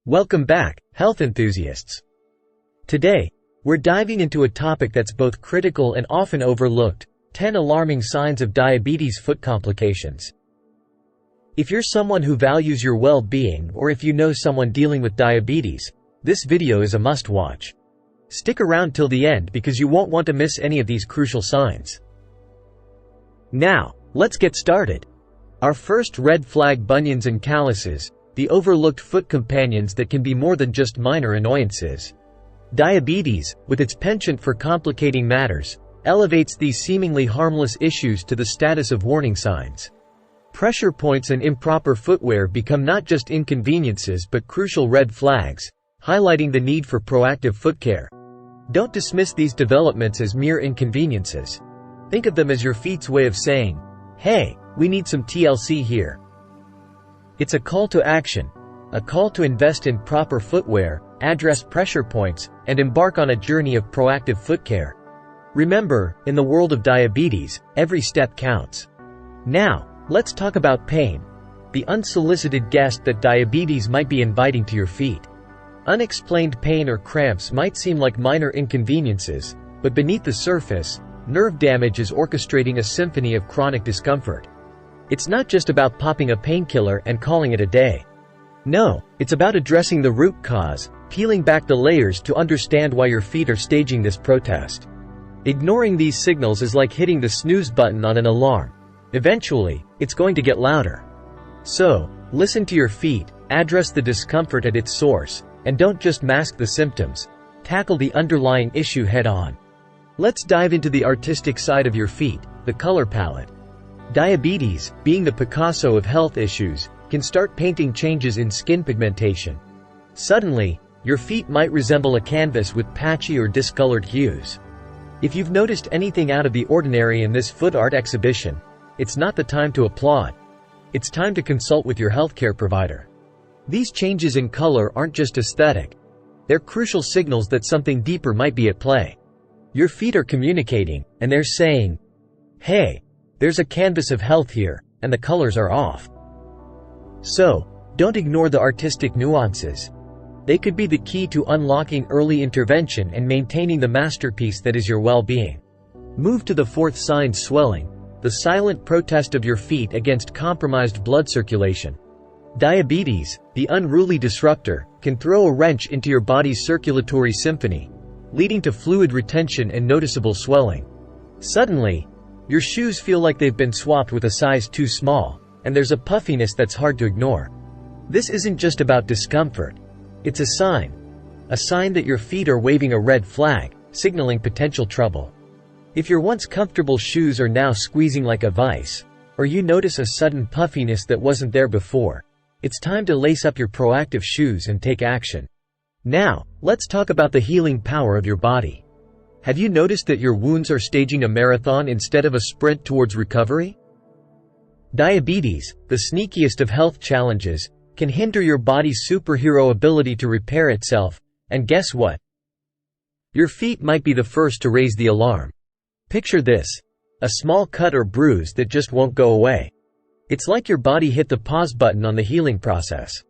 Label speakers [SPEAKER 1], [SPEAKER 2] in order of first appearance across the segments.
[SPEAKER 1] Welcome back, health enthusiasts. Today, we're diving into a topic that's both critical and often overlooked: 10 alarming signs of diabetes foot complications. If you're someone who values your well-being, or if you know someone dealing with diabetes, this video is a must-watch. Stick around till the end because you won't want to miss any of these crucial signs. Now, let's get started. Our first red flag: bunions and calluses, the overlooked foot companions that can be more than just minor annoyances. Diabetes, with its penchant for complicating matters, elevates these seemingly harmless issues to the status of warning signs. Pressure points and improper footwear become not just inconveniences but crucial red flags, highlighting the need for proactive foot care. Don't dismiss these developments as mere inconveniences. Think of them as your feet's way of saying, "Hey, we need some TLC here." It's a call to action, a call to invest in proper footwear, address pressure points, and embark on a journey of proactive foot care. Remember, in the world of diabetes, every step counts. Now, let's talk about pain, the unsolicited guest that diabetes might be inviting to your feet. Unexplained pain or cramps might seem like minor inconveniences, but beneath the surface, nerve damage is orchestrating a symphony of chronic discomfort. It's not just about popping a painkiller and calling it a day. No, it's about addressing the root cause, peeling back the layers to understand why your feet are staging this protest. Ignoring these signals is like hitting the snooze button on an alarm. Eventually, it's going to get louder. So, listen to your feet, address the discomfort at its source, and don't just mask the symptoms. Tackle the underlying issue head-on. Let's dive into the artistic side of your feet, the color palette. Diabetes, being the Picasso of health issues, can start painting changes in skin pigmentation. Suddenly, your feet might resemble a canvas with patchy or discolored hues. If you've noticed anything out of the ordinary in this foot art exhibition, it's not the time to applaud. It's time to consult with your healthcare provider. These changes in color aren't just aesthetic. They're crucial signals that something deeper might be at play. Your feet are communicating, and they're saying, "Hey, there's a canvas of health here, and the colors are off." So, don't ignore the artistic nuances. They could be the key to unlocking early intervention and maintaining the masterpiece that is your well-being. Move to the fourth sign: swelling, the silent protest of your feet against compromised blood circulation. Diabetes, the unruly disruptor, can throw a wrench into your body's circulatory symphony, leading to fluid retention and noticeable swelling. Suddenly, your shoes feel like they've been swapped with a size too small, and there's a puffiness that's hard to ignore. This isn't just about discomfort. It's a sign that your feet are waving a red flag, signaling potential trouble. If your once comfortable shoes are now squeezing like a vice, or you notice a sudden puffiness that wasn't there before, it's time to lace up your proactive shoes and take action. Now, let's talk about the healing power of your body. Have you noticed that your wounds are staging a marathon instead of a sprint towards recovery? Diabetes, the sneakiest of health challenges, can hinder your body's superhero ability to repair itself, and guess what? Your feet might be the first to raise the alarm. Picture this: a small cut or bruise that just won't go away. It's like your body hit the pause button on the healing process.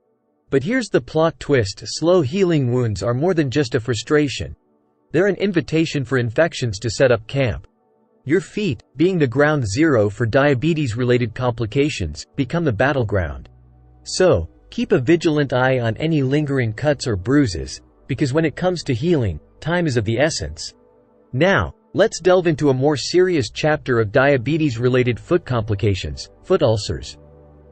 [SPEAKER 1] But here's the plot twist: slow healing wounds are more than just a frustration. They're an invitation for infections to set up camp. Your feet, being the ground zero for diabetes-related complications, become the battleground. So, keep a vigilant eye on any lingering cuts or bruises, because when it comes to healing, time is of the essence. Now, let's delve into a more serious chapter of diabetes-related foot complications: foot ulcers.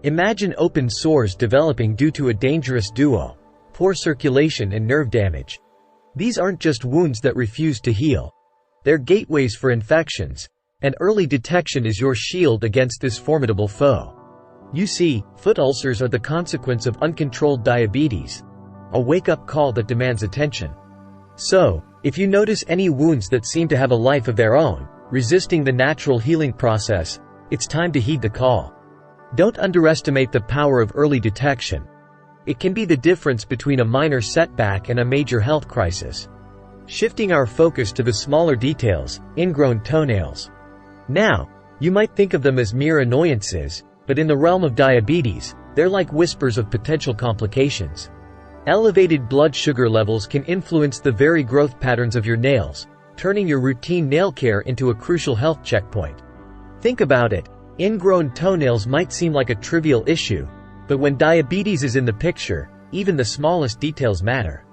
[SPEAKER 1] Imagine open sores developing due to a dangerous duo: poor circulation and nerve damage. These aren't just wounds that refuse to heal. They're gateways for infections, and early detection is your shield against this formidable foe. You see, foot ulcers are the consequence of uncontrolled diabetes, a wake-up call that demands attention. So, if you notice any wounds that seem to have a life of their own, resisting the natural healing process, it's time to heed the call. Don't underestimate the power of early detection. It can be the difference between a minor setback and a major health crisis. Shifting our focus to the smaller details: ingrown toenails. Now, you might think of them as mere annoyances, but in the realm of diabetes, they're like whispers of potential complications. Elevated blood sugar levels can influence the very growth patterns of your nails, turning your routine nail care into a crucial health checkpoint. Think about it. Ingrown toenails might seem like a trivial issue, but when diabetes is in the picture, even the smallest details matter.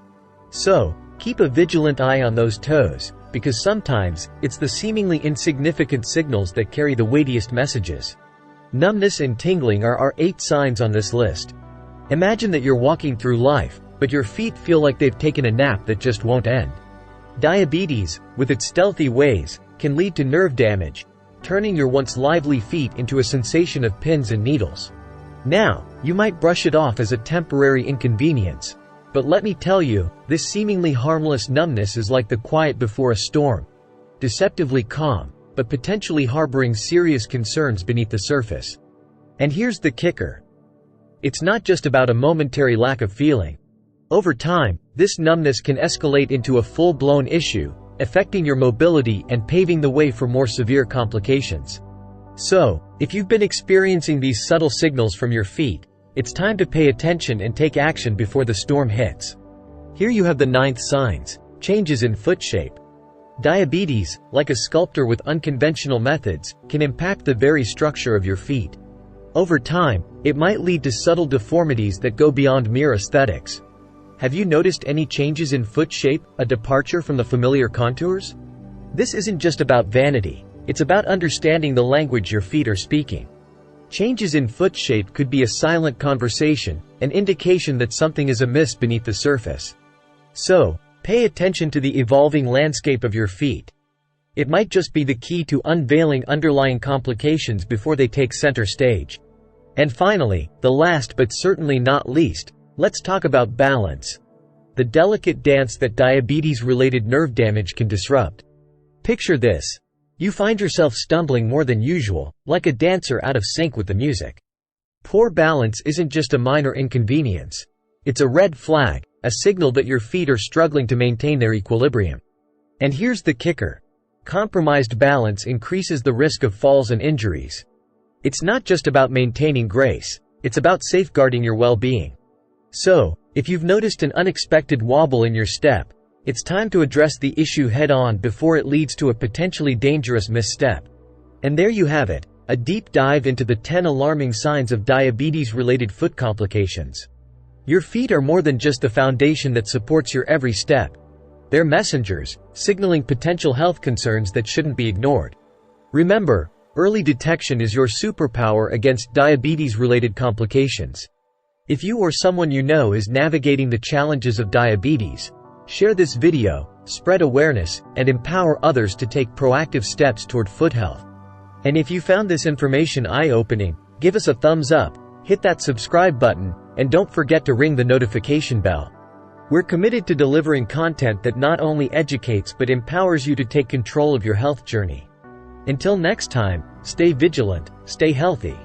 [SPEAKER 1] So, keep a vigilant eye on those toes, because sometimes, it's the seemingly insignificant signals that carry the weightiest messages. Numbness and tingling are our 8 signs on this list. Imagine that you're walking through life, but your feet feel like they've taken a nap that just won't end. Diabetes, with its stealthy ways, can lead to nerve damage, turning your once lively feet into a sensation of pins and needles. Now, you might brush it off as a temporary inconvenience, but let me tell you, this seemingly harmless numbness is like the quiet before a storm. Deceptively calm, but potentially harboring serious concerns beneath the surface. And here's the kicker. It's not just about a momentary lack of feeling. Over time, this numbness can escalate into a full-blown issue, affecting your mobility and paving the way for more severe complications. So, if you've been experiencing these subtle signals from your feet, it's time to pay attention and take action before the storm hits. Here you have the 9th signs: changes in foot shape. Diabetes, like a sculptor with unconventional methods, can impact the very structure of your feet. Over time, it might lead to subtle deformities that go beyond mere aesthetics. Have you noticed any changes in foot shape, a departure from the familiar contours? This isn't just about vanity, it's about understanding the language your feet are speaking. Changes in foot shape could be a silent conversation, an indication that something is amiss beneath the surface. So, pay attention to the evolving landscape of your feet. It might just be the key to unveiling underlying complications before they take center stage. And finally, the last but certainly not least, let's talk about balance. The delicate dance that diabetes-related nerve damage can disrupt. Picture this. You find yourself stumbling more than usual, like a dancer out of sync with the music. Poor balance isn't just a minor inconvenience. It's a red flag, a signal that your feet are struggling to maintain their equilibrium. And here's the kicker. Compromised balance increases the risk of falls and injuries. It's not just about maintaining grace, it's about safeguarding your well-being. So, if you've noticed an unexpected wobble in your step, it's time to address the issue head-on before it leads to a potentially dangerous misstep. And there you have it, a deep dive into the 10 alarming signs of diabetes-related foot complications. Your feet are more than just the foundation that supports your every step. They're messengers, signaling potential health concerns that shouldn't be ignored. Remember, early detection is your superpower against diabetes-related complications. If you or someone you know is navigating the challenges of diabetes, share this video, spread awareness, and empower others to take proactive steps toward foot health. And if you found this information eye-opening, give us a thumbs up, hit that subscribe button, and don't forget to ring the notification bell. We're committed to delivering content that not only educates but empowers you to take control of your health journey. Until next time, stay vigilant, stay healthy.